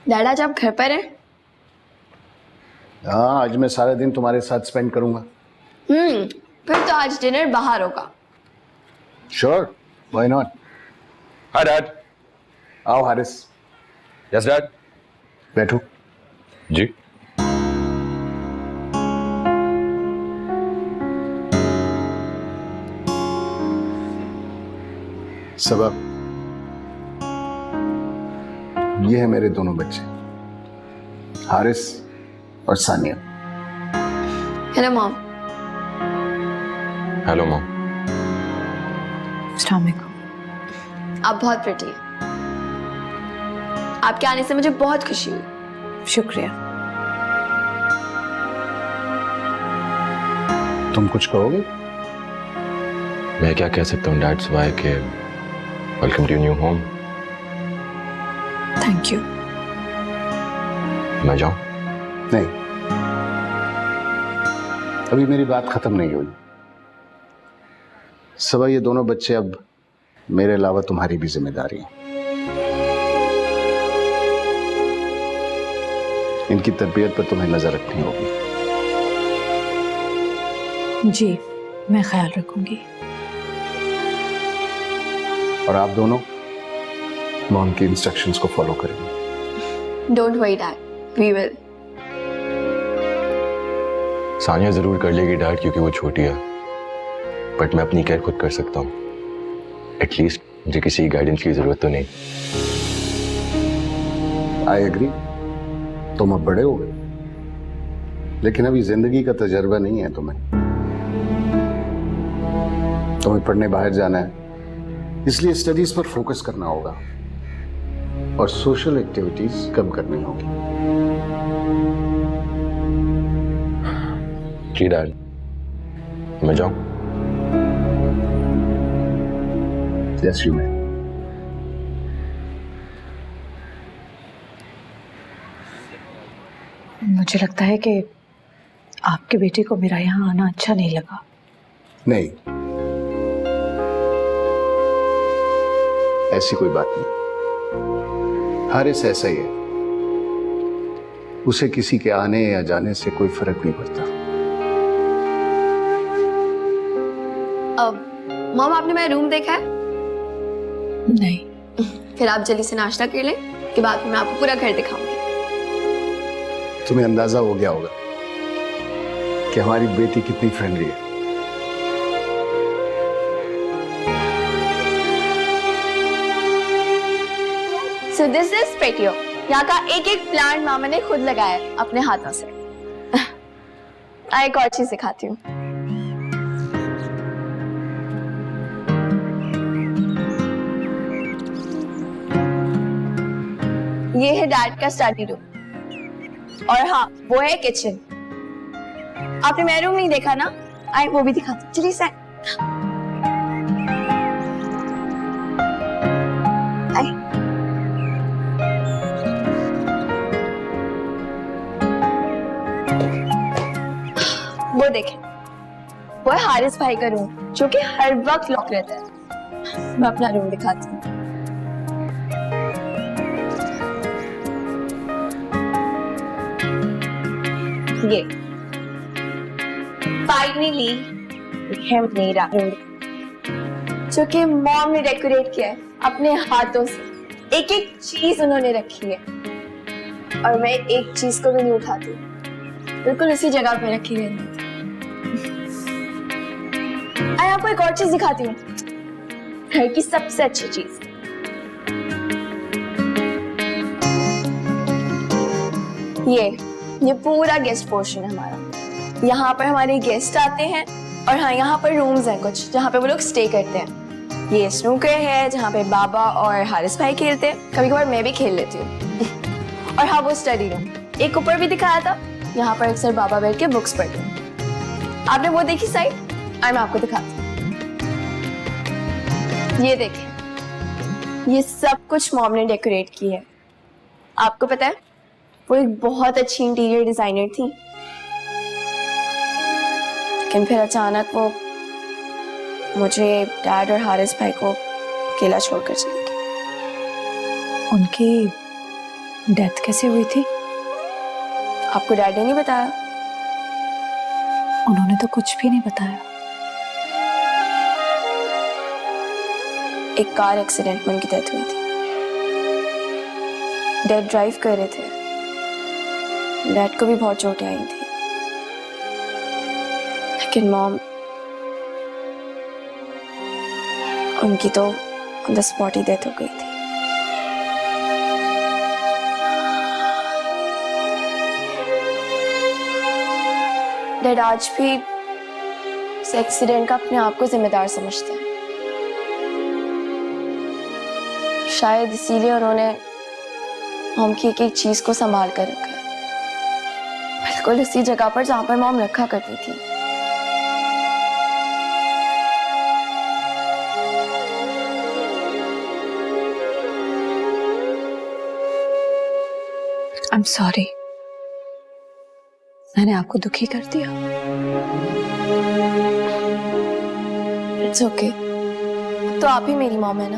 Dad आज आप घर पर हैं? हाँ, आज मैं सारा दिन तुम्हारे साथ स्पेंड करूंगा। फिर तो आज डिनर बाहर होगा। Sure, why not. Hi dad. आओ हारिस, यस डैड। बैठो। जी। सबब ये है मेरे दोनों बच्चे, हारिस और Sania. Hello mom. Hello mom. अस्सलाम वालेकुम। आप बहुत प्रिटी हैं। आपके आने से मुझे बहुत खुशी हुई। शुक्रिया। तुम कुछ कहोगे? मैं क्या कह सकता हूँ डैड सिवाय के welcome to new home. Thank you. मैं जाऊं? नहीं, अभी मेरी बात खत्म नहीं हुई। सबा, ये दोनों बच्चे अब मेरे अलावा तुम्हारी भी जिम्मेदारी है। इनकी तरबियत पर तुम्हें नजर रखनी होगी। जी, मैं ख्याल रखूंगी। और आप दोनों मॉम की इंस्ट्रक्शंस को फॉलो करेंगे। Don't worry dad, we will. Sania जरूर कर लेगी डैड, क्योंकि वो छोटी है, बट मैं अपनी केयर खुद कर सकता हूँ। एटलीस्ट मुझे किसी गाइडेंस की जरूरत तो नहीं। आई एग्री, तुम अब बड़े हो गए, लेकिन अभी जिंदगी का तजर्बा नहीं है तुम्हें पढ़ने बाहर जाना है, इसलिए स्टडीज पर फोकस करना होगा और सोशल एक्टिविटीज कम करनी होगी। जी डैड, मैं जाऊं? Yes you may. मुझे लगता है कि आपके बेटे को मेरा यहाँ आना अच्छा नहीं लगा। नहीं, ऐसी कोई बात नहीं। हारिस ऐसा ही है, उसे किसी के आने या जाने से कोई फर्क नहीं पड़ता। अब मॉम, आपने मेरा रूम देखा है? नहीं। फिर आप जल्दी से नाश्ता कर लें, के बाद मैं आपको पूरा घर दिखाऊंगी। तुम्हें अंदाजा हो गया होगा कि हमारी बेटी कितनी फ्रेंडली है। So this is patio. यहाँ का एक एक प्लांट मामा ने खुद लगाया है अपने हाथों से। एक और चीज सिखाती हूँ। ये है डैड का स्टडी रूम, और हाँ, वो है किचन। आपने मेरा रूम नहीं देखा ना? आए वो भी दिखाती हूँ। चलिए सर। वो देखें, वो है हारिस भाई का रूम, जो कि हर वक्त लॉक रहता है। मैं अपना रूम दिखाती हूँ। ये फाइनली है मेरा रूम, जो कि मॉम ने डेकोरेट किया है अपने हाथों से। एक एक चीज उन्होंने रखी है, और मैं एक चीज को भी नहीं उठाती, बिल्कुल उसी जगह पे रखी है। मैं आपको एक और चीज दिखाती हूँ, घर की सबसे अच्छी चीज। ये पूरा गेस्ट पोर्शन है हमारा। यहाँ पर हमारे गेस्ट आते हैं, और हाँ, यहाँ पर रूम्स हैं कुछ जहाँ पे वो लोग स्टे करते हैं। ये स्नूकर है जहाँ पे बाबा और हारिस भाई खेलते हैं, कभी कभार मैं भी खेल लेती हूँ। और हाँ, वो स्टडी रूम एक ऊपर भी दिखाया था, यहाँ पर अक्सर बाबा बैठ के बुक्स पढ़ते हैं। आपने वो देखी साइड? मैं आपको दिखाती हूँ। ये देखें, ये सब कुछ मॉम ने डेकोरेट की है। आपको पता है, वो एक बहुत अच्छी इंटीरियर डिजाइनर थी, लेकिन फिर अचानक वो मुझे, डैड और हारिस भाई को अकेला छोड़कर चली गई। उनकी डेथ कैसे हुई थी? आपको डैड ने नहीं बताया? उन्होंने तो कुछ भी नहीं बताया। एक कार एक्सीडेंट में उनकी डेथ हुई थी। डैड ड्राइव कर रहे थे। डैड को भी बहुत चोटें आई थी, लेकिन मॉम, उनकी तो on the spot he death हो गई थी। डैड आज भी इस एक्सीडेंट का अपने आप को जिम्मेदार समझते हैं। शायद इसीलिए उन्होंने मॉम की एक एक चीज को संभाल कर रखा है, बिल्कुल उसी जगह पर जहां पर मॉम रखा करती थी। आई एम सॉरी, मैंने आपको दुखी कर दिया। इट्स ओके, तो आप ही मेरी मॉम है ना?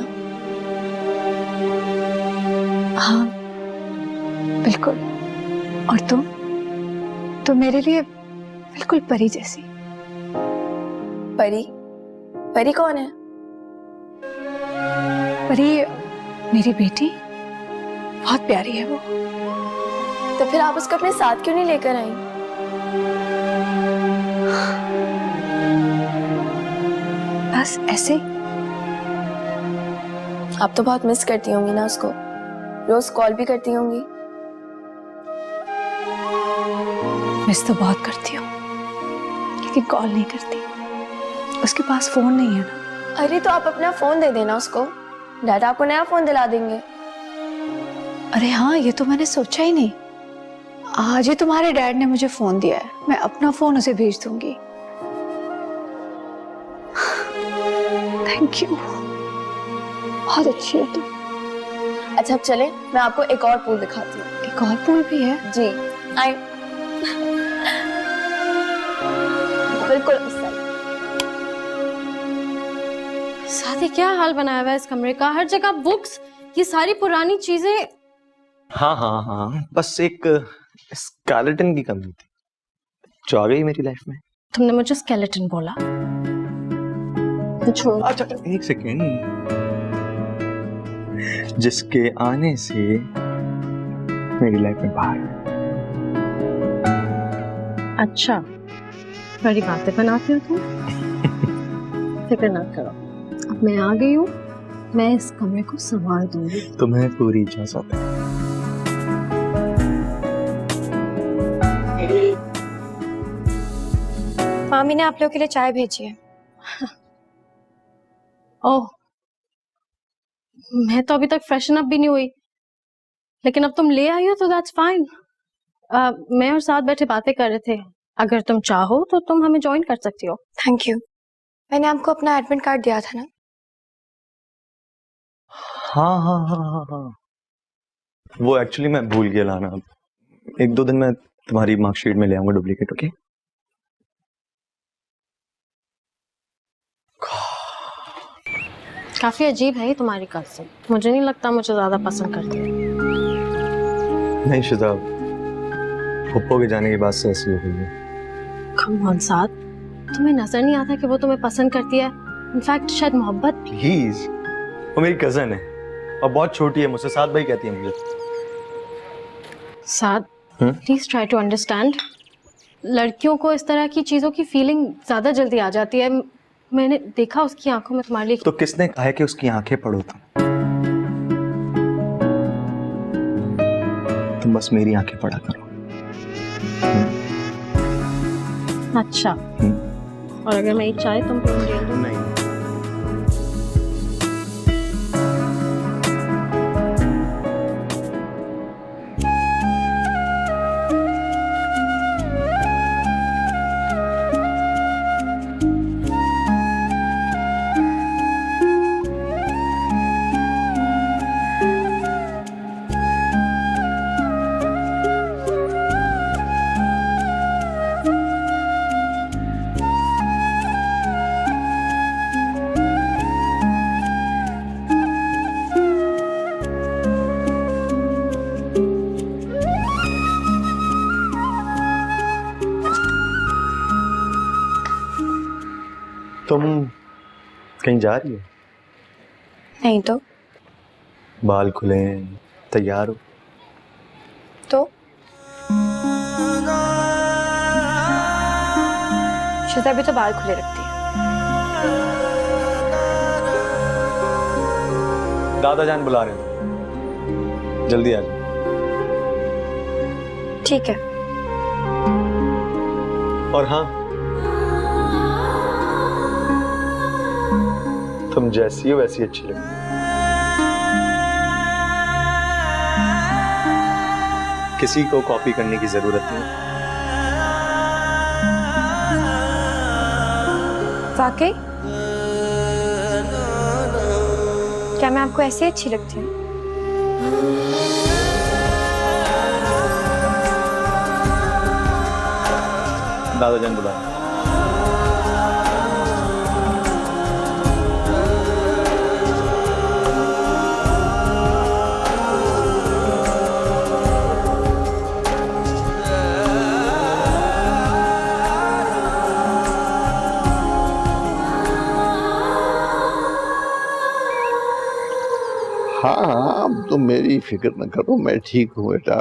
हाँ बिल्कुल। और तुम तो मेरे लिए बिल्कुल परी जैसी। परी? परी कौन है? परी मेरी बेटी, बहुत प्यारी है वो। तो फिर आप उसको अपने साथ क्यों नहीं लेकर आई? बस ऐसे। आप तो बहुत मिस करती होंगी ना उसको, रोज कॉल भी करती होंगी। मिस तो बहुत करती हूँ, लेकिन कॉल नहीं करती। उसके पास फोन नहीं है ना। अरे तो आप अपना फोन दे देना उसको, डैड आपको नया फोन दिला देंगे। अरे हाँ, ये तो मैंने सोचा ही नहीं। आज ही तुम्हारे डैड ने मुझे फोन दिया है, मैं अपना फोन उसे भेज दूंगी। थैंक यू, बहुत अच्छी है तुम। अच्छा अब चलें, मैं आपको एक और पूल दिखाती हूँ। एक और पूल भी है? जी आए। बिल्कुल उस साइड। साथी, क्या हाल बनाया हुआ है इस कमरे का? हर जगह बुक्स, ये सारी पुरानी चीजें। हाँ हाँ हाँ, बस एक स्केलेटन की कमी थी जो आ गई मेरी लाइफ में। तुमने मुझे स्केलेटन बोला? छोड़ो। अच्छा एक सेकेंड, जिसके आने से मेरी लाइफ में बाहर। अच्छा, बड़ी बातें बनाते हो तुम। फिक्र ना करो, अब मैं आ गई हूँ, मैं इस कमरे को संभाल दूंगी। तुम्हें पूरी इजाजत है। मामी ने आप लोगों के लिए चाय भेजी है। ओह, मैं तो अभी तक फ्रेशन अप भी नहीं हुई, लेकिन अब तुम ले आई हो तो दैट्स फाइन। मैं और साथ बैठे बातें कर रहे थे, अगर तुम चाहो तो तुम हमें ज्वाइन कर सकती हो। Thank you. मैंने आपको अपना एडमिट कार्ड दिया था ना? हाँ हाँ हाँ हाँ हाँ, वो एक्चुअली मैं भूल गया लाना। एक दो दिन में तुम्हारी मार्कशीट में ले आऊंगा डुप्लीकेट। ओके? काफी अजीब है ये तुम्हारी कज़िन, मुझे नहीं लगता मुझे ज्यादा पसंद करती है। नहीं शिजाब, पप्पो के जाने के बाद से ऐसी हो गई है। कम ऑन साथ, तुम्हें नजर नहीं आता कि वो तुम्हें पसंद करती है? इनफैक्ट शायद मोहब्बत। प्लीज, वो मेरी कजन है और बहुत छोटी है मुझसे, साथ भाई कहती है मुझे। साथ, प्लीज ट्राई टू अंडरस्टैंड। लड़कियों को इस तरह की चीजों की फीलिंग ज्यादा जल्दी आ जाती है। मैंने देखा उसकी आंखों में तुम्हारे लिए। तो किसने कहा है कि उसकी आंखें पढ़ो तुम बस मेरी आंखें पढ़ा करो। अच्छा, और अगर मैं एक चाय तुम दे दूं? नहीं। तुम कहीं जा रही हो? नहीं तो बाल खुले हैं, तैयार हो? तो शिजा भी तो बाल खुले रखती है। दादा जान बुला रहे हैं, जल्दी आ जाओ। ठीक है। और हाँ, तुम जैसी हो वैसी अच्छी लगती। किसी को कॉपी करने की जरूरत नहीं। वाकई? क्या मैं आपको ऐसे अच्छी लगती हूँ? दादा जान बुला रहे हैं। हाँ, अब तो मेरी फिक्र न करो, मैं ठीक हूँ बेटा।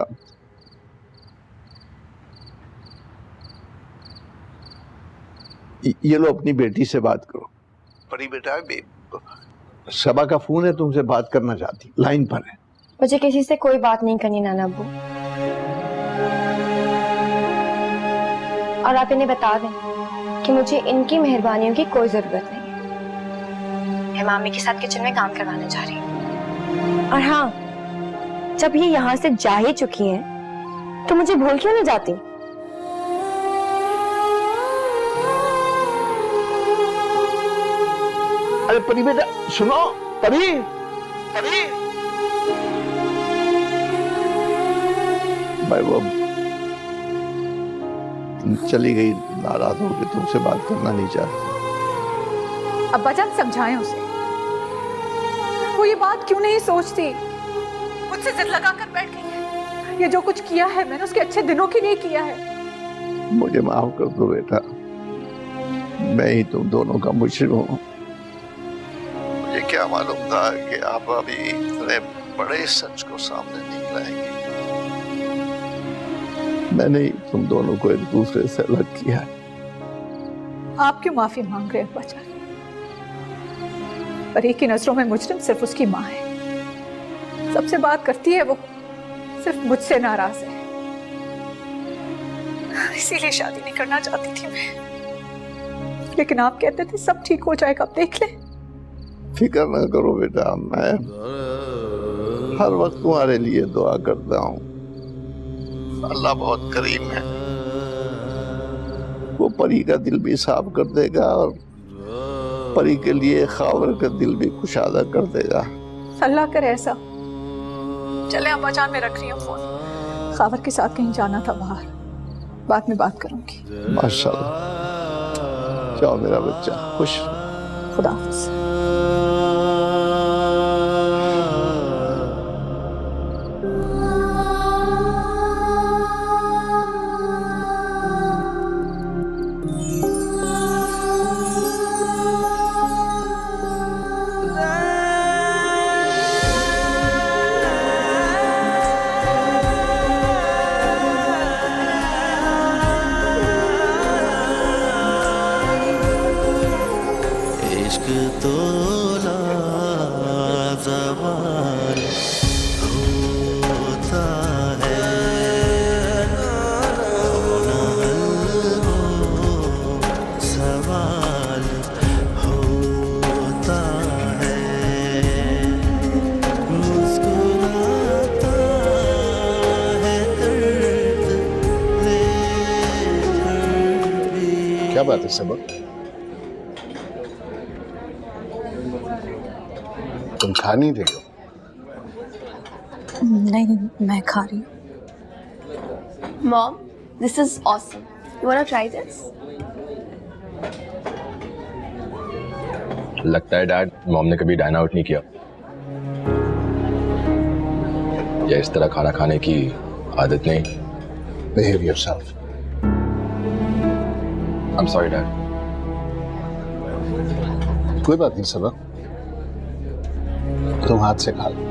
ये लो अपनी बेटी से बात करो। परी बेटा, सबा का फोन है, तुमसे बात करना चाहती, लाइन पर है। मुझे किसी से कोई बात नहीं करनी नाना अब्बू। और आप इन्हें बता दें कि मुझे इनकी मेहरबानियों की कोई जरूरत नहीं है। मैं मामी के साथ किचन में काम करवाने जा रही हूँ। और हाँ, जब ये यहाँ से जा ही चुकी हैं, तो मुझे भूल क्यों नहीं जाती? अरे परी बेटा सुनो, परी परी, भाई वो चली गई, नाराज हो के तुमसे बात करना नहीं चाहती। अब्बा जान समझाएं उसे, वो ये बात क्यों नहीं सोचती? मुझसे जिद लगा कर बैठ गई है। ये जो कुछ किया है मैंने उसके अच्छे दिनों के लिए किया है। मुझे माफ कर दो बेटा, मैं ही तुम दोनों का मुजरिम हूँ। मुझे क्या मालूम था कि आप अभी इतने बड़े सच को सामने नहीं लाएंगे। मैंने ही तुम दोनों को एक दूसरे से अलग किया है। आप क्यों माफी मांग रहे हैं अब्बा जान? परी की नजरों में मुजरिम सिर्फ उसकी माँ है। सबसे बात करती है वो, सिर्फ मुझसे नाराज है। इसीलिए शादी नहीं करना चाहती थी मैं, लेकिन आप कहते थे सब ठीक हो जाएगा, अब देख ले। फिक्र न करो बेटा, मैं हर वक्त तुम्हारे लिए दुआ करता हूँ। अल्लाह बहुत करीम है, वो परी का दिल भी साफ कर देगा और परी के लिए खावर का दिल भी कुशादा कर देगा। अल्लाह करे ऐसा। चले अब्बा जान, मैं रख रही हूँ फोन। खावर के साथ कहीं जाना था बाहर, बाद में बात करूंगी। माशाल्लाह, जाओ मेरा बच्चा, खुश रहो। खुदा हाफिज। इश्क तो लाजवाल होता है, होना वो सवाल होता है। मुस्कुराता है दर्द लेकर भी। क्या बात है सबा, तुम खा नहीं रहे हो? नहीं, मैं खा रही हूँ। Mom, this is awesome. You wanna try this? लगता है डैड मॉम ने कभी डाइन आउट नहीं किया, या इस तरह खाना खाने की आदत नहीं। Behave yourself. I'm sorry, Dad. कोई बात नहीं सबा, तुम हाथ से खा लो।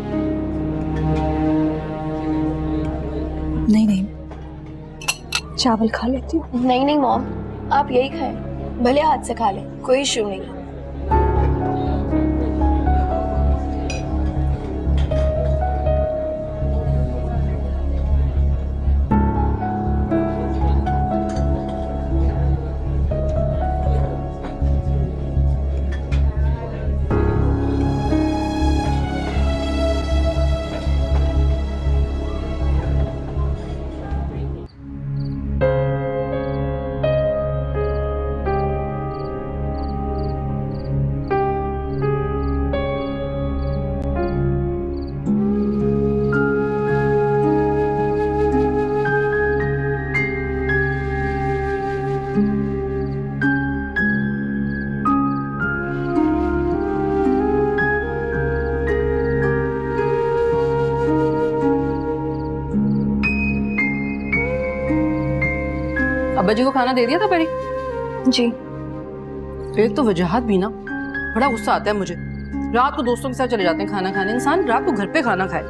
नहीं नहीं, चावल खा लेती हूँ। नहीं नहीं मॉम, आप यही खाएं, भले हाथ से खा लें, कोई इशू नहीं है। अब्बा जी को खाना दे दिया था परी? जी। एक तो वजहत भी ना, बड़ा गुस्सा आता है मुझे। रात को दोस्तों के साथ चले जाते हैं खाना खाने, इंसान रात को घर पे खाना खाए।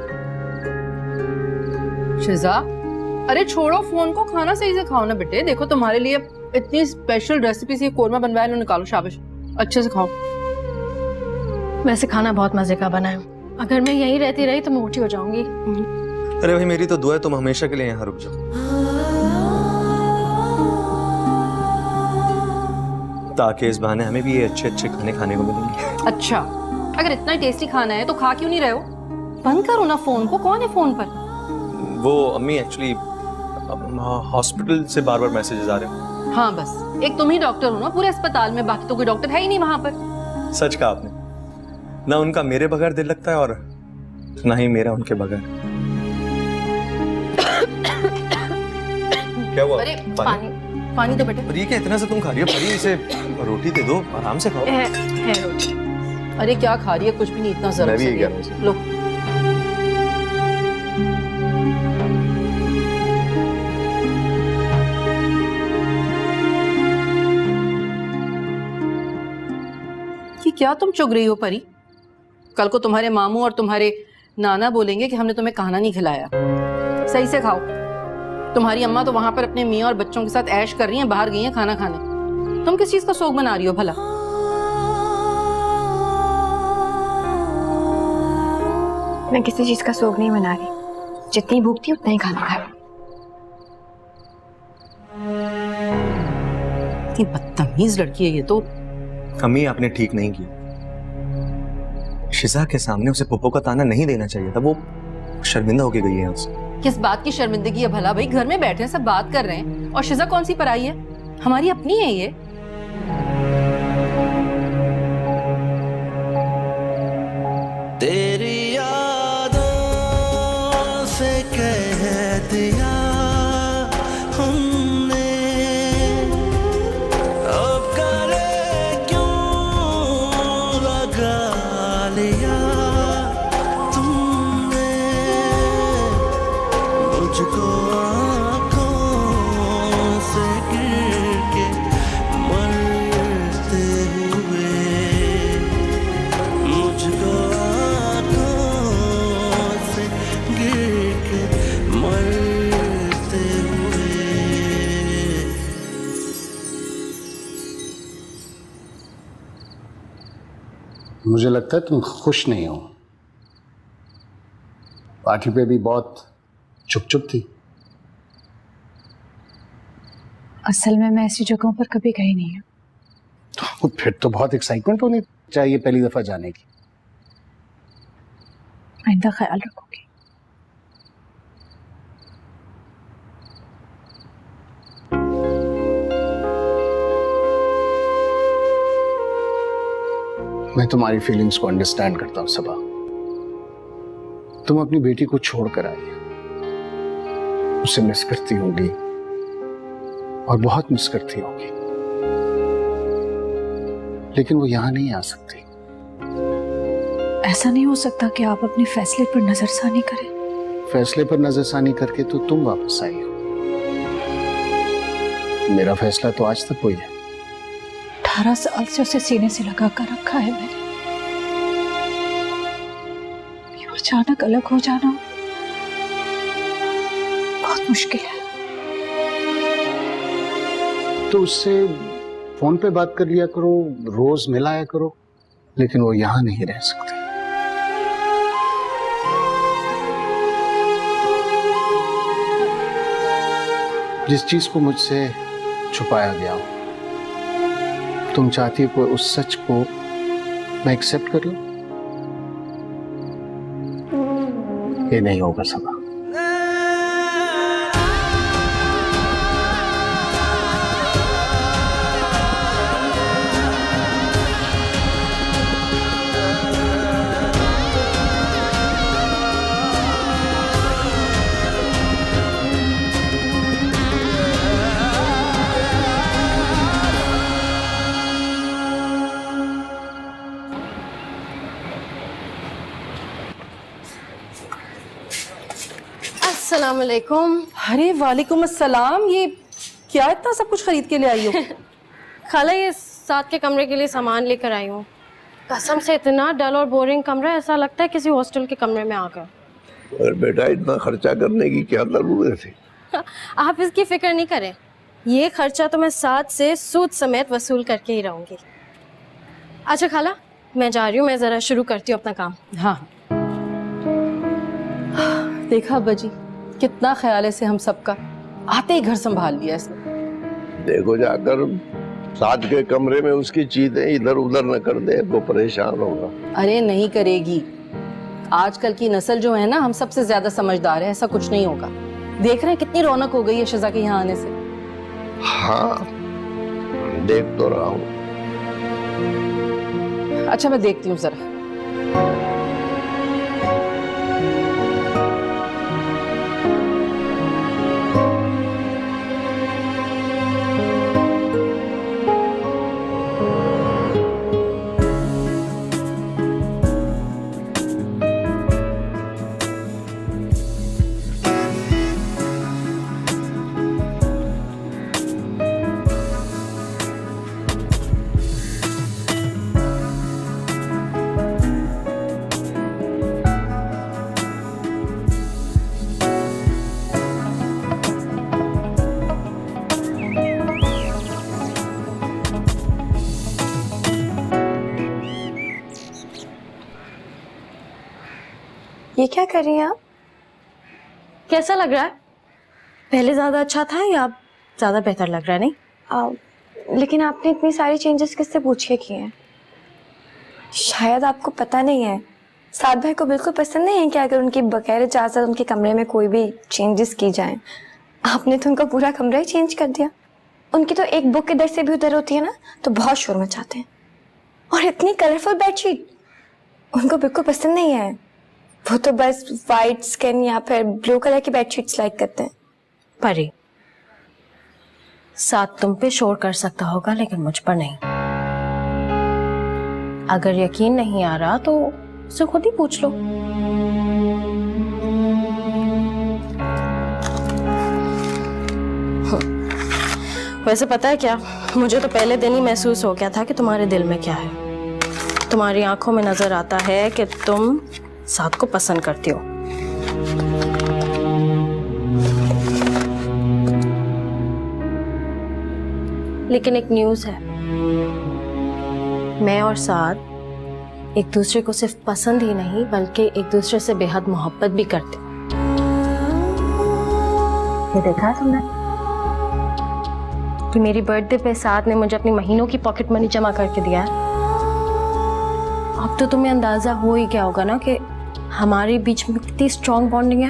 शिजा, अरे छोड़ो फोन को, खाना सही से खाओ ना बेटे। देखो तुम्हारे लिए इतनी स्पेशल रेसिपी से कोरमा बनवाया, लो निकालो, शाबाश, अच्छे से खाओ। वैसे खाना बहुत मजे का बना है, अगर मैं यहीं रहती रही तो मैं मोटी हो जाऊंगी। अरे भाई मेरी तो दुआ है तुम हमेशा के लिए यहाँ रुक जाओ, ताकि इस बहाने हमें भी ये अच्छे अच्छे खाने खाने को मिलेंगे। अच्छा, अगर इतना टेस्टी खाना है तो खा क्यों नहीं रहे हो? बंद करो ना फोन को। कौन है फोन पर? वो अम्मी एक्चुअली हॉस्पिटल से बार बार मैसेजेस आ रहे हैं। हाँ बस, एक तुम ही डॉक्टर हो ना पूरे अस्पताल में, बाकी तो कोई डॉक्टर है ही नहीं वहां पर। सच कहा आपने, ना उनका मेरे बगैर दिल लगता है और ना ही मेरा उनके बगैर। क्या हुआ? अरे पानी दो बेटे। पर ये क्या इतना सा तुम खा रही हो? परी इसे रोटी दे दो, आराम से खाओ। है रोटी। अरे क्या खा रही है? कुछ भी नहीं, इतना जरूर। मैं भी यही कह रहा हूँ। लो। ये क्या तुम चुग रही हो परी? कल को तुम्हारे मामू और तुम्हारे नाना बोलेंगे कि हमने तुम्हें खाना नहीं खिलाया। सही से खाओ। तुम्हारी अम्मा तो वहां पर अपने मियाँ और बच्चों के साथ ऐश कर रही हैं, बाहर गई हैं खाना खाने। तुम किस चीज का शौक बना रही हो भला? मैं किसी चीज का शौक नहीं मना रही, जितनी भूख थी उतना ही खाना खाया। इतनी बदतमीज लड़की है ये तो। अम्मी आपने ठीक नहीं किया, शिजा के सामने उसे पुप्पो का ताना नहीं देना चाहिए था। वो शर्मिंदा होके गई है उससे। किस बात की शर्मिंदगी है भला? भाई घर में बैठे हैं, सब बात कर रहे हैं, और शिजा कौन सी पराई है? हमारी अपनी है ये। तेरी यादों से कह दिया हमने, अब करे क्यों लगा लिया तुमने मुझको आँखों से गिर के मरते हुए, मुझको आँखों से गिर के मरते हुए। मुझे लगता है तुम खुश नहीं हो। पार्टी पे भी बहुत चुप चुप थी। असल में मैं ऐसी जगहों पर कभी गई नहीं हूँ। तो फिर तो बहुत एक्साइटमेंट होनी चाहिए पहली दफा जाने की। आइंदा ख्याल रखूंगी। मैं तुम्हारी फीलिंग्स को अंडरस्टैंड करता हूं सबा। तुम अपनी बेटी को छोड़कर आई हो, उसे मिस करती होगी और बहुत मिस करती होगी, लेकिन वो यहां नहीं आ सकती। ऐसा नहीं हो सकता कि आप अपने फैसले पर नजरसानी करें। फैसले पर नजरसानी करके तो तुम वापस आई हो। मेरा फैसला तो आज तक वही है। 18 साल से उसे सीने से लगा कर रखा है मैंने। ये अचानक अलग हो जाना बहुत मुश्किल है। तो उससे फोन पे बात कर लिया करो, रोज मिलाया करो, लेकिन वो यहां नहीं रह सकती। जिस चीज को मुझसे छुपाया गया हो, तुम चाहती हो कि उस सच को मैं एक्सेप्ट कर लूं? ये नहीं होगा सबा। अस्सलाम वालेकुम। अरे वालेकुम अस्सलाम, ये क्या इतना सब कुछ खरीद के ले आई हो? खाला ये साथ के कमरे के लिए सामान लेकर आई हूँ। कसम से इतना डल और बोरिंग कमरा है, ऐसा लगता है किसी हॉस्टल के कमरे में आ गए। और बेटा इतना खर्चा करने की क्या जरूरत थी? आप इसकी फिक्र नहीं करें, ये खर्चा तो मैं साथ से सूद समेत वसूल करके ही रहूंगी। अच्छा खाला, मैं जा रही हूँ, मैं जरा शुरू करती हूँ अपना काम। हाँ देखा अब्बा जी, कितना ख्याल है से हम सबका, आते ही घर संभाल लिया इसने। देखो जाकर साथ के कमरे में उसकी चीजें इधर उधर न कर दे, वो परेशान होगा। अरे नहीं करेगी, आजकल की नस्ल जो है ना, हम सबसे ज्यादा समझदार है, ऐसा कुछ नहीं होगा। देख रहे हैं कितनी रौनक हो गई है शजा के यहाँ आने से। हाँ देख तो रहा हूँ। अच्छा मैं देखती हूँ जरा। ये क्या कर रही हैं आप? कैसा लग रहा है? पहले ज्यादा अच्छा था या अब ज्यादा बेहतर लग रहा है? नहीं लेकिन आपने इतनी सारी चेंजेस किससे पूछ के किए हैं? शायद आपको पता नहीं है, साद भाई को बिल्कुल पसंद नहीं है कि अगर उनकी बगैर इजाजत उनके कमरे में कोई भी चेंजेस की जाएं। आपने तो उनका पूरा कमरा ही चेंज कर दिया। उनकी तो एक बुक इधर से भी उधर होती है ना, तो बहुत शोर मचाते हैं। और इतनी कलरफुल बेडशीट उनको बिल्कुल पसंद नहीं है। वो तो बस वाइट स्किन या फिर ब्लू कलर की बेडशीट्स लाइक करते हैं। परी, साथ तुम पे शोर कर सकता होगा लेकिन मुझ पर नहीं। अगर यकीन नहीं आ रहा तो उसे खुद ही पूछ लो। वैसे पता है क्या, मुझे तो पहले दिन ही महसूस हो गया था कि तुम्हारे दिल में क्या है। तुम्हारी आंखों में नजर आता है कि तुम साथ को पसंद करती हो। लेकिन एक न्यूज़ है, मैं और साथ एक दूसरे को सिर्फ पसंद ही नहीं बल्कि एक दूसरे से बेहद मोहब्बत भी करते। ये देखा है तुमने कि मेरी बर्थडे पे साथ ने मुझे अपनी महीनों की पॉकेट मनी जमा करके दिया है। अब तो तुम्हें अंदाजा हो ही क्या होगा ना कि हमारे बीच में कितनी स्ट्रॉन्ग बॉन्डिंग है।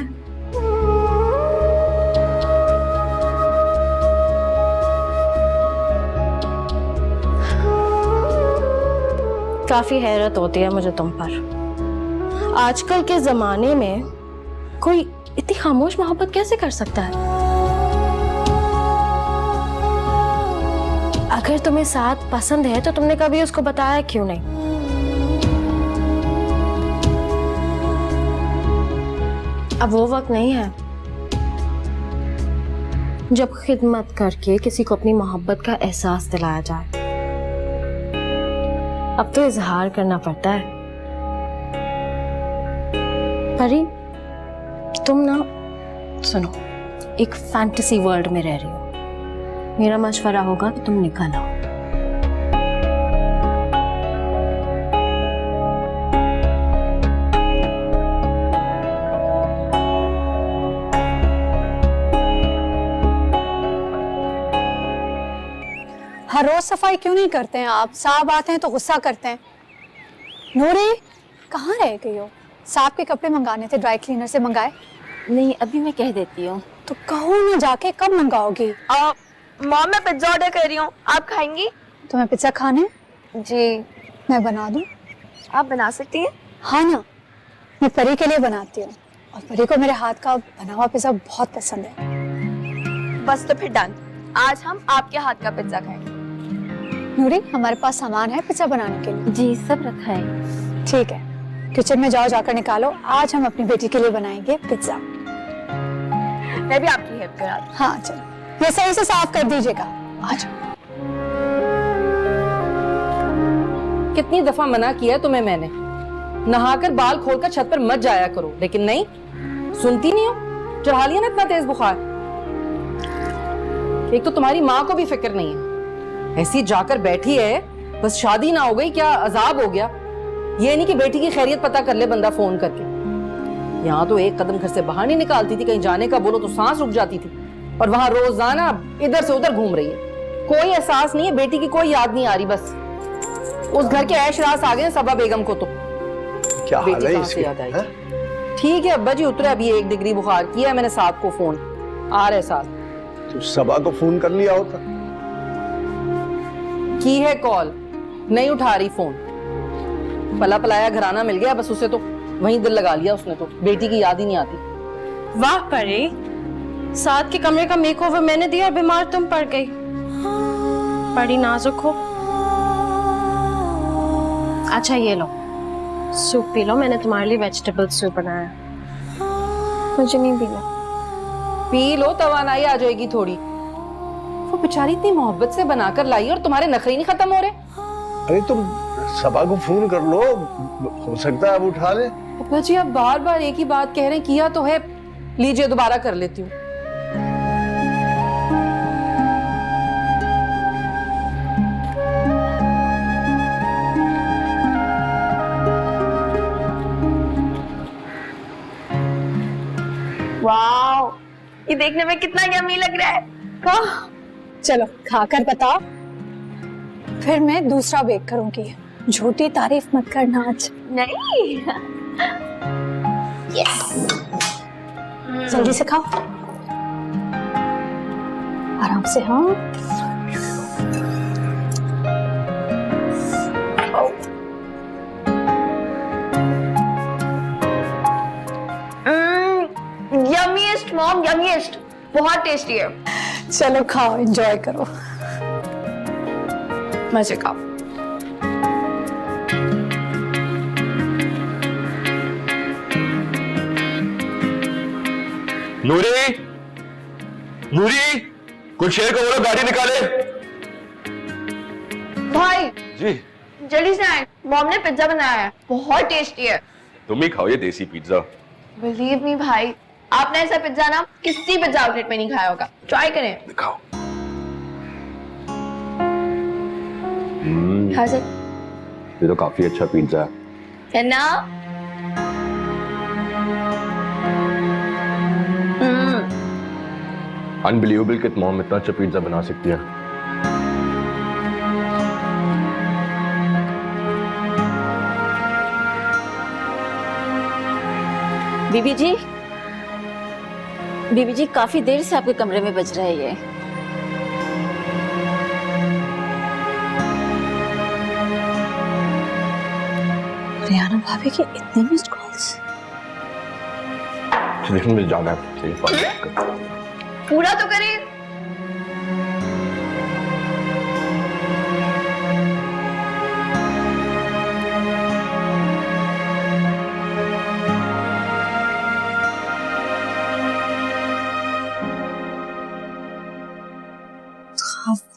काफी हैरत होती है मुझे तुम पर। आजकल के जमाने में कोई इतनी खामोश मोहब्बत कैसे कर सकता है? अगर तुम्हें साथ पसंद है तो तुमने कभी उसको बताया क्यों नहीं? अब वो वक्त नहीं है जब खिदमत करके किसी को अपनी मोहब्बत का एहसास दिलाया जाए। अब तो इजहार करना पड़ता है। परी, तुम ना सुनो, एक फैंटेसी वर्ल्ड में रह रही हो। मेरा मशवरा होगा कि तुम निकल आओ। हर रोज सफाई क्यों नहीं करते हैं आप? साहब आते हैं तो गुस्सा करते हैं। नूरी, कहाँ रह गई हो? साहब के कपड़े मंगाने थे, ड्राई क्लीनर से मंगाए? नहीं, अभी मैं कह देती हूँ। तो कहो ना जाके, कब मंगाओगी? मॉम, मैं पिज्जा ऑर्डर कर रही हूँ, आप खाएंगी? तुम्हें पिज्जा खाने? जी। मैं बना दूं? आप बना सकती हैं? हाँ ना, मैं परी के लिए बनाती हूँ और परी को मेरे हाथ का बना हुआ पिज्जा बहुत पसंद है। बस तो फिर डन, आज हम आपके हाथ का पिज्जा खाएंगे। नूरी, हमारे पास सामान है पिज्जा बनाने के लिए। जी, सब रखा है। ठीक है, किचन में जाओ, जाकर निकालो। आज हम अपनी बेटी के लिए बनाएंगे पिज्जा। मैं भी आपकी हेल्प करा दूं। हाँ चलो, ये सही से साफ कर दीजिएगा। आ जाओ। कितनी दफा मना किया तुम्हें मैंने, नहाकर बाल खोलकर छत पर मत जाया करो, लेकिन नहीं सुनती नहीं हो। चढ़ा लिया ना इतना तेज बुखार। एक तो तुम्हारी माँ को भी फिक्र नहीं है, ऐसी जाकर बैठी है बस शादी ना हो गई क्या अजाब हो गया। ये नहीं कि बेटी की खैरियत पता कर ले बंदा फोन करके। यहाँ तो एक कदम घर से बाहर नहीं निकालती थी, कहीं जाने का बोलो तो सांस रुक जाती थी, और वहां रोजाना इधर से उधर घूम रही है। कोई एहसास नहीं है, बेटी की कोई याद नहीं आ रही। बस उस घर के ऐश रास आ गए सबा बेगम को। तो क्या हाल बेटी है कहाँ से इसकी? याद आई? ठीक है अब्बा जी, उतरे अभी 1 डिग्री बुखार। किया है मैंने साहब को फोन, आ रहे साथ। तो सबा को फोन कर लिया होता। की है कॉल, नहीं उठा रही फोन। पला पलाया घराना मिल गया बस उसे, तो वहीं दिल लगा लिया उसने। तो बेटी की याद ही नहीं आती। वाह परी, साथ के कमरे का मेकओवर मैंने दिया और बीमार तुम पड़ गई। बड़ी नाजुक हो। अच्छा ये लो, सूप पी लो, मैंने तुम्हारे लिए वेजिटेबल सूप बनाया। मुझे नहीं पीना। पी लो, तवानाई आ जाएगी थोड़ी। वो बेचारी इतनी मोहब्बत से बनाकर लाई और तुम्हारे नखरे नहीं खत्म हो रहे। अरे तुम सबा को फोन कर लो, हो सकता है अब उठा ले। अब्बा जी आप बार बार एक ही बात कह रहे हैं, किया तो है। लीजिए दोबारा कर लेती हूँ। वाओ, ये देखने में कितना यम्मी लग रहा है। चलो खाकर बताओ, फिर मैं दूसरा बेक करूंगी। झूठी तारीफ मत करना आज। नहीं। जल्दी से खाओ, आराम से। हाँ यमीएस्ट मॉम, यमीएस्ट, बहुत टेस्टी है। चलो खाओ, एंजॉय करो। मजे का। नूरी, नूरी, कुछ शेर को बोलो गाड़ी निकाले। भाई जी जल्दी से आए, मॉम ने पिज्जा बनाया है, बहुत टेस्टी है। तुम ही खाओ ये देसी पिज्जा। बिलीव मी भाई, आपने ऐसा पिज्जा ना किसी पिज्जा आउटलेट में नहीं खाया होगा। ट्राई करें। दिखाओ। हाँ सर। ये तो काफी अच्छा पिज्जा है ना? अनबिलीवेबल कि मॉम इतना अच्छा पिज्जा बना सकती है। बीबी जी काफी देर से आपके कमरे में बज रहा है ये। रियाना भाभी के इतने मिस्ड कॉल्स। स्टेशन में जाना है, पूरा तो करें।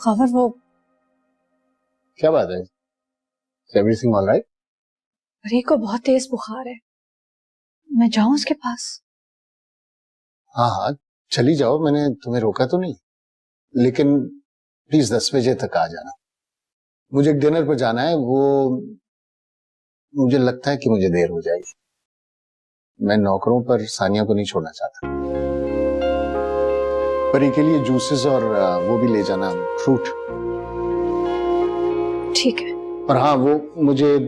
खबर वो क्या बात है? Everything all right? परी को बहुत तेज बुखार है, मैं जाऊं उसके पास? हाँ हाँ चली जाओ, मैंने तुम्हें रोका तो नहीं, लेकिन प्लीज 10 बजे तक आ जाना। मुझे डिनर पर जाना है, वो मुझे लगता है कि मुझे देर हो जाएगी। मैं नौकरों पर सानिया को नहीं छोड़ना चाहता। परी के लिए जूसेस और वो भी ले जाना, फ्रूट। ठीक है। पर हाँ, वो मुझे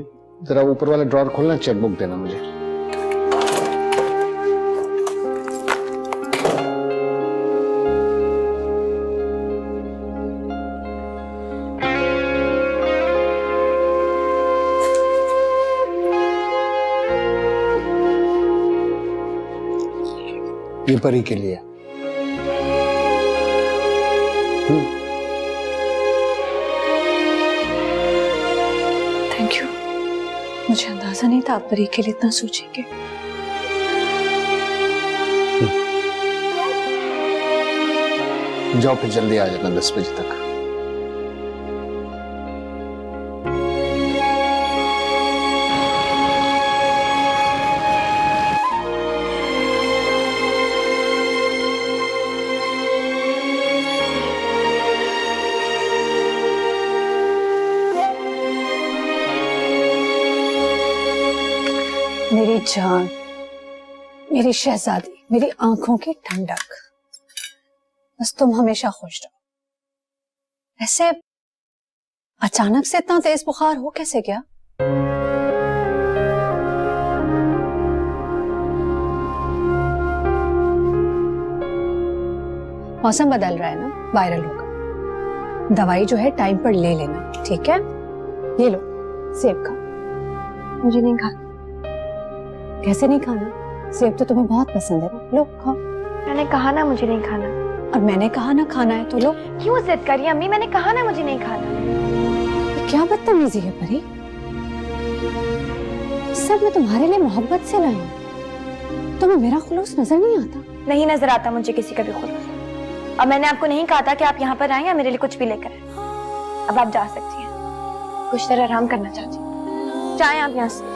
जरा ऊपर वाला ड्रॉर खोलना, चेकबुक देना मुझे। ये परी के लिए। Thank you. मुझे अंदाजा नहीं था आप परी के लिए इतना सोचेंगे। जाओ फिर जल्दी आ जाना 10 बजे तक। मेरी जान, मेरी शहजादी, मेरी आंखों की ठंडक, बस तुम हमेशा खुश रहो। ऐसे अचानक से इतना तेज बुखार हो कैसे गया? मौसम बदल रहा है ना, वायरल होगा। दवाई जो है टाइम पर ले लेना, ठीक है? ये लो, सेब खाओ। मुझे नहीं खाना। कैसे नहीं खाना? सेब तो तुम्हें बहुत पसंद है ना, लो खाओ। मैंने कहा ना मुझे नहीं खाना। और मैंने कहा ना खाना है तो लो। क्यों जिद करी अम्मी? मैंने कहा ना मुझे नहीं खाना। ये क्या बदतमीजी है परी? सब मैं तुम्हारे लिए मोहब्बत से लाई हूँ। तुम्हें मेरा खुलूस नजर नहीं आता? नहीं नजर आता मुझे किसी का भी खुलूस। अब मैंने आपको नहीं कहा था कि आप यहाँ पर आए या मेरे लिए कुछ भी लेकर आए। अब आप जा सकती हैं। कुछ देर आराम करना चाहती हूँ। जाएं आप यहाँ से।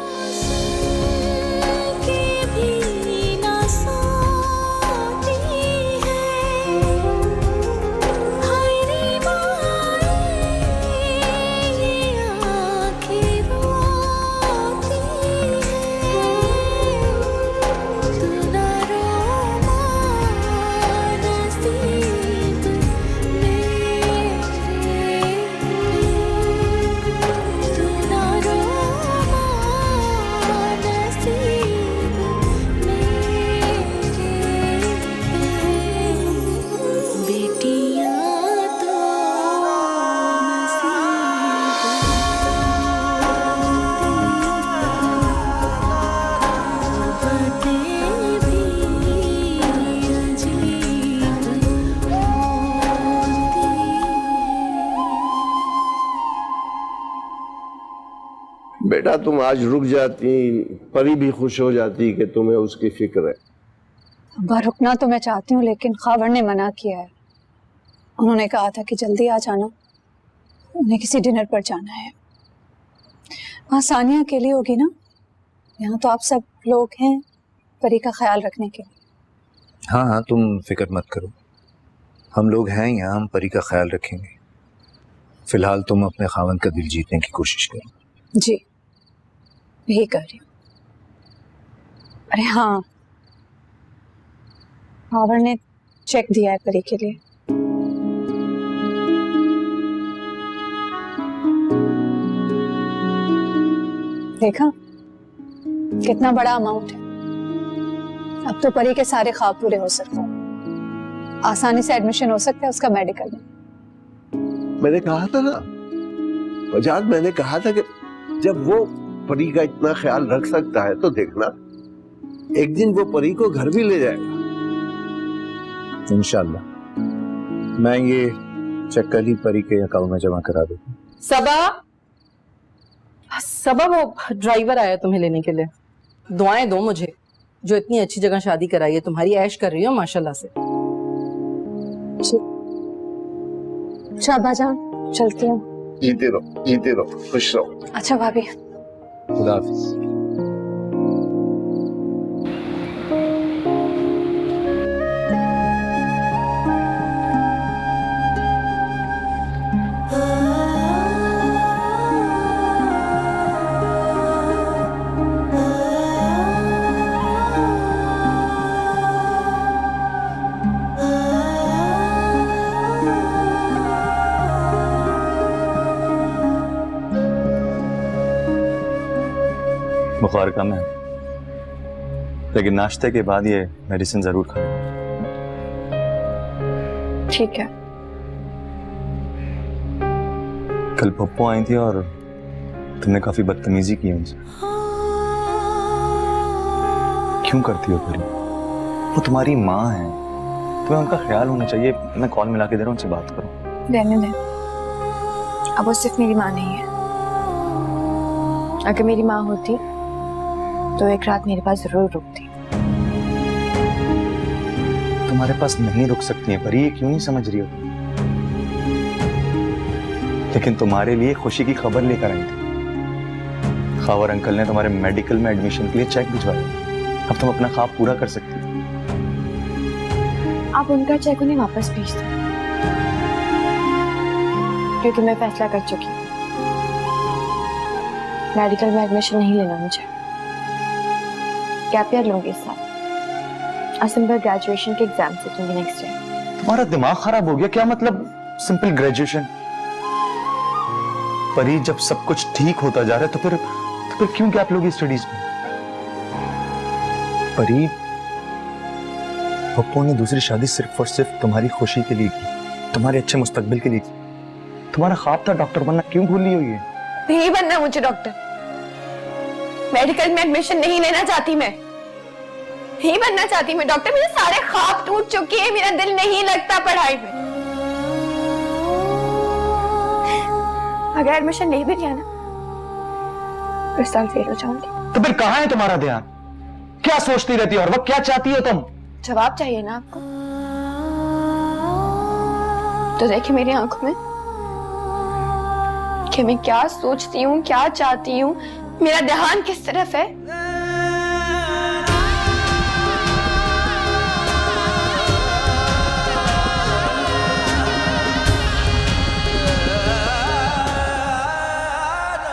बेटा तुम आज रुक जाती, परी भी खुश हो जाती कि तुम्हें उसकी फिक्र है। अब्बा रुकना तो मैं चाहती हूँ, लेकिन खावर ने मना किया है। उन्होंने कहा था कि जल्दी आ जाना, उन्हें किसी डिनर पर जाना है। वहाँ सानिया अकेली होगी ना, यहाँ तो आप सब लोग हैं परी का ख्याल रखने के लिए। हाँ हाँ तुम फिक्र मत करो, हम लोग हैं यहाँ, हम परी का ख्याल रखेंगे। फिलहाल तुम अपने खावंद का दिल जीतने की कोशिश करो। जी यही कर रही हूँ। अरे हाँ, खावर ने चेक दिया है परी के लिए। देखा कितना बड़ा अमाउंट है। अब तो परी के सारे ख्वाब पूरे हो सकते हैं। आसानी से एडमिशन हो सकता है उसका मेडिकल में। मैंने कहा था ना फजाद, मैंने कहा था कि जब वो परी का इतना ख्याल रख सकता है तो देखना एक दिन वो परी को घर भी ले जाएगा। इंशाल्लाह मैं ये चेक कल ही परी के अकाउंट में जमा करा दूंगा। सबा, सबा वो ड्राइवर आया तुम्हें लेने के लिए। दुआएं दो मुझे, जो इतनी अच्छी जगह शादी कराई है, तुम्हारी ऐश कर रही हो माशाल्लाह से। अच्छा अब्बाजान चलती हूँ। जीते रहो, खुश रहो। अच्छा भाभी, खुदा हाफिज। बुखार कम है, लेकिन नाश्ते के बाद ये मेडिसिन जरूर खाएं। ठीक है। कल पप्पू आई थी और तुमने काफी बदतमीजी की उनसे। क्यों करती हो परी? वो तुम्हारी माँ है, तुम्हें उनका ख्याल होना चाहिए। मैं कॉल मिला के दे रहा हूँ, उनसे बात करो। रहने दे, अब वो सिर्फ मेरी माँ नहीं है। अगर मेरी माँ होती तो एक रात मेरे पास जरूर रुकती। तुम्हारे पास नहीं रुक सकती है परी, ये क्यों नहीं समझ रही हो? लेकिन तुम्हारे लिए खुशी की खबर लेकर आई थी। खावर अंकल ने तुम्हारे मेडिकल में एडमिशन के लिए चेक भिजवाया। अब तुम अपना ख्वाब पूरा कर सकती हो। आप उनका चेक उन्हें वापस भेज दो, क्योंकि मैं फैसला कर चुकी हूँ। मेडिकल में एडमिशन नहीं लेना मुझे। गैप ईयर लूंगी इस साल और सिंपल ग्रेजुएशन के एग्जाम से दूंगी नेक्स्ट ईयर। तुम्हारा दिमाग खराब हो गया क्या? मतलब सिंपल ग्रेजुएशन? परी, जब सब कुछ ठीक होता जा रहा है तो फिर क्यों गैप लोगी स्टडीज में? परी, पप्पू ने दूसरी शादी सिर्फ और सिर्फ तुम्हारी खुशी के लिए की, तुम्हारे अच्छे मुस्तकबिल के लिए की। तुम्हारा ख्वाब था डॉक्टर बनना, क्यों भूल ली हुई है? नहीं बनना मुझे डॉक्टर। मेडिकल में एडमिशन नहीं लेना चाहती मैं। नहीं बनना चाहती मैं डॉक्टर। मेरे सारे ख्वाब टूट चुके हैं। मेरा दिल नहीं लगता पढ़ाई में। अगर एडमिशन नहीं भी लिया ना, इस साल फेल हो जाऊंगी। तो फिर कहाँ है तुम्हारा ध्यान? क्या सोचती रहती हो और वक्त क्या चाहती हो तुम? जवाब चाहिए ना आपको, तो देखिए मेरी आंखों में कि मैं क्या सोचती हूँ, क्या चाहती हूँ, मेरा ध्यान किस तरफ है।